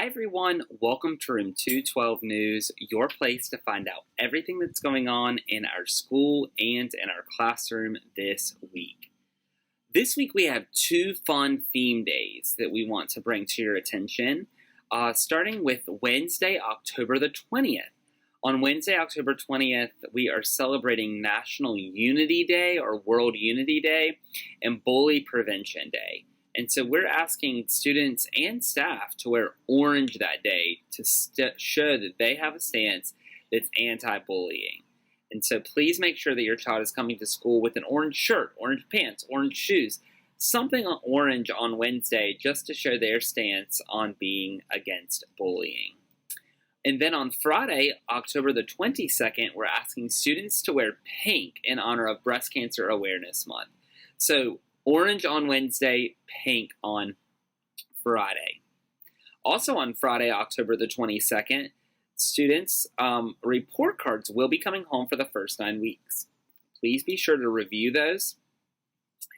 Hi everyone, welcome to Room 212 News, your place to find out everything that's going on in our school and in our classroom this week. This week we have two fun theme days that we want to bring to your attention, starting with Wednesday, October the 20th. On Wednesday, October 20th, we are celebrating National Unity Day or World Unity Day and Bully Prevention Day. And so we're asking students and staff to wear orange that day to show that they have a stance that's anti-bullying. And so please make sure that your child is coming to school with an orange shirt, orange pants, orange shoes, something orange on Wednesday just to show their stance on being against bullying. And then on Friday, October the 22nd, we're asking students to wear pink in honor of Breast Cancer Awareness Month. So orange on Wednesday, pink on Friday. Also on Friday, October the 22nd, students' report cards will be coming home for the first 9 weeks. Please be sure to review those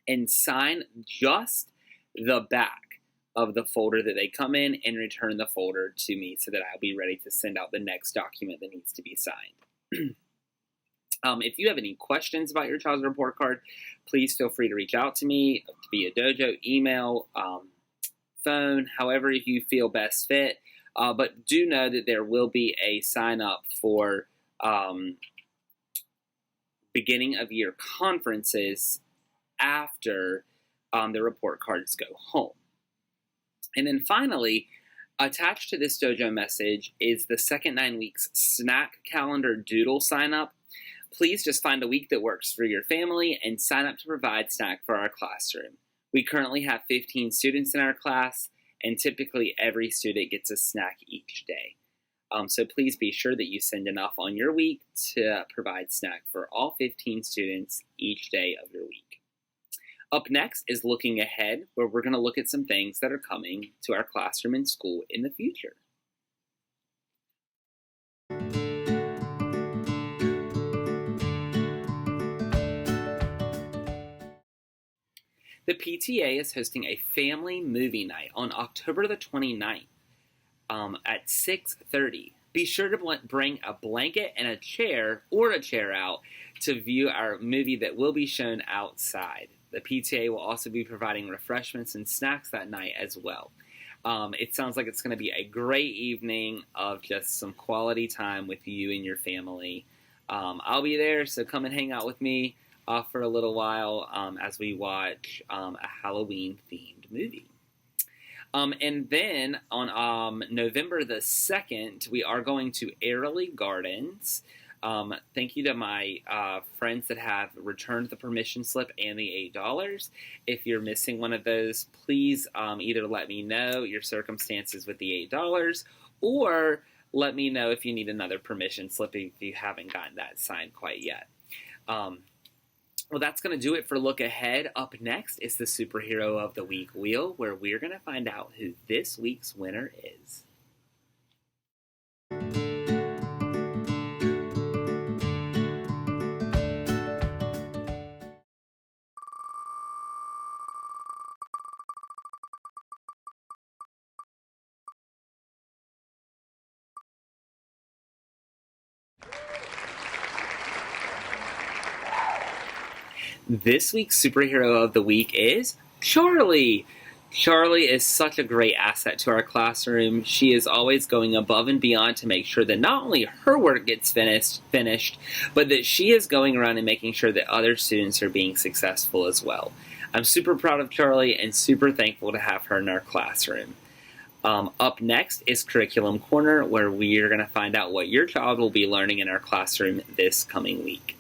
and sign just the back of the folder that they come in and return the folder to me so that I'll be ready to send out the next document that needs to be signed. If you have any questions about your child's report card, please feel free to reach out to me via dojo, email, phone, however you feel best fit. But do know that there will be a sign up for beginning of year conferences after the report cards go home. And then finally, attached to this dojo message is the second 9 weeks snack calendar doodle sign up. Please just find a week that works for your family and sign up to provide snack for our classroom. We currently have 15 students in our class, and typically every student gets a snack each day. So please be sure that you send enough on your week to provide snack for all 15 students each day of your week. Up next is looking ahead, where we're going to look at some things that are coming to our classroom and school in the future. The PTA is hosting a family movie night on October the 29th at 6:30. Be sure to bring a blanket and a chair out to view our movie that will be shown outside. The PTA will also be providing refreshments and snacks that night as well. It sounds like it's going to be a great evening of just some quality time with you and your family. I'll be there, so come and hang out with me for a little while as we watch a Halloween-themed movie. And then on November the 2nd, we are going to Airlie Gardens. Thank you to my friends that have returned the permission slip and the $8. If you're missing one of those, please either let me know your circumstances with the $8 or let me know if you need another permission slip if you haven't gotten that signed quite yet. Well, that's going to do it for Look Ahead. Up next is the Superhero of the Week wheel, where we're going to find out who this week's winner is. This week's Superhero of the Week is Charlie. Charlie is such a great asset to our classroom. She is always going above and beyond to make sure that not only her work gets finished, but that she is going around and making sure that other students are being successful as well. I'm super proud of Charlie and super thankful to have her in our classroom. Up next is Curriculum Corner, where we are going to find out what your child will be learning in our classroom this coming week.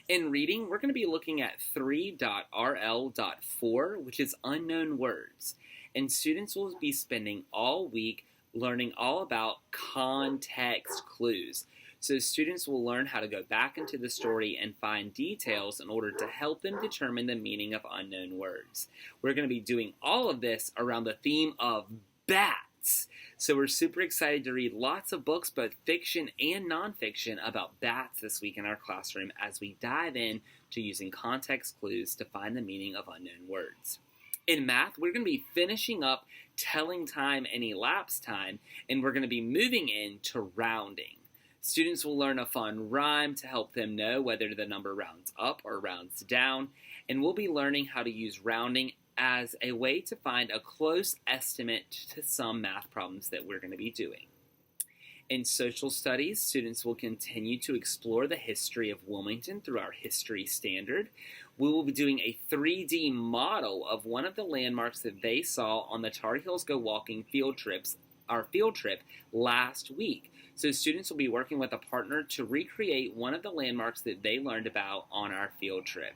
In reading, we're going to be looking at 3.rl.4, which is unknown words. And students will be spending all week learning all about context clues. So students will learn how to go back into the story and find details in order to help them determine the meaning of unknown words. We're going to be doing all of this around the theme of bats. So we're super excited to read lots of books, both fiction and nonfiction, about bats this week in our classroom as we dive in to using context clues to find the meaning of unknown words. In math, we're going to be finishing up telling time and elapsed time, and we're going to be moving into rounding. Students will learn a fun rhyme to help them know whether the number rounds up or rounds down, and we'll be learning how to use rounding as a way to find a close estimate to some math problems that we're going to be doing. In social studies, students will continue to explore the history of Wilmington through our history standard. We will be doing a 3D model of one of the landmarks that they saw on the Tar Heels Go Walking our field trip last week. So students will be working with a partner to recreate one of the landmarks that they learned about on our field trip.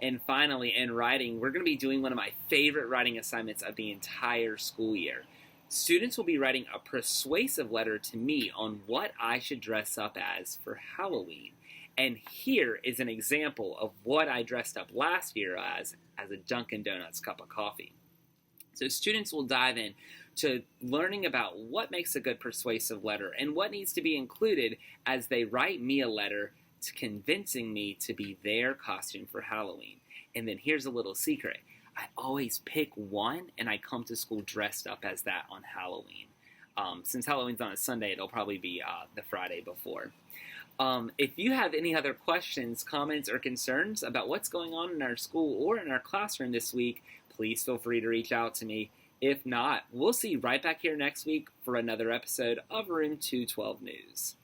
And finally, in writing, we're going to be doing one of my favorite writing assignments of the entire school year. Students will be writing a persuasive letter to me on what I should dress up as for Halloween. And here is an example of what I dressed up last year as a Dunkin' Donuts cup of coffee. So students will dive in to learning about what makes a good persuasive letter and what needs to be included as they write me a letter to convincing me to be their costume for Halloween. And then here's a little secret. I always pick one and I come to school dressed up as that on Halloween. Since Halloween's on a Sunday, it'll probably be the Friday before. If you have any other questions, comments, or concerns about what's going on in our school or in our classroom this week, please feel free to reach out to me. If not, we'll see you right back here next week for another episode of Room 212 News.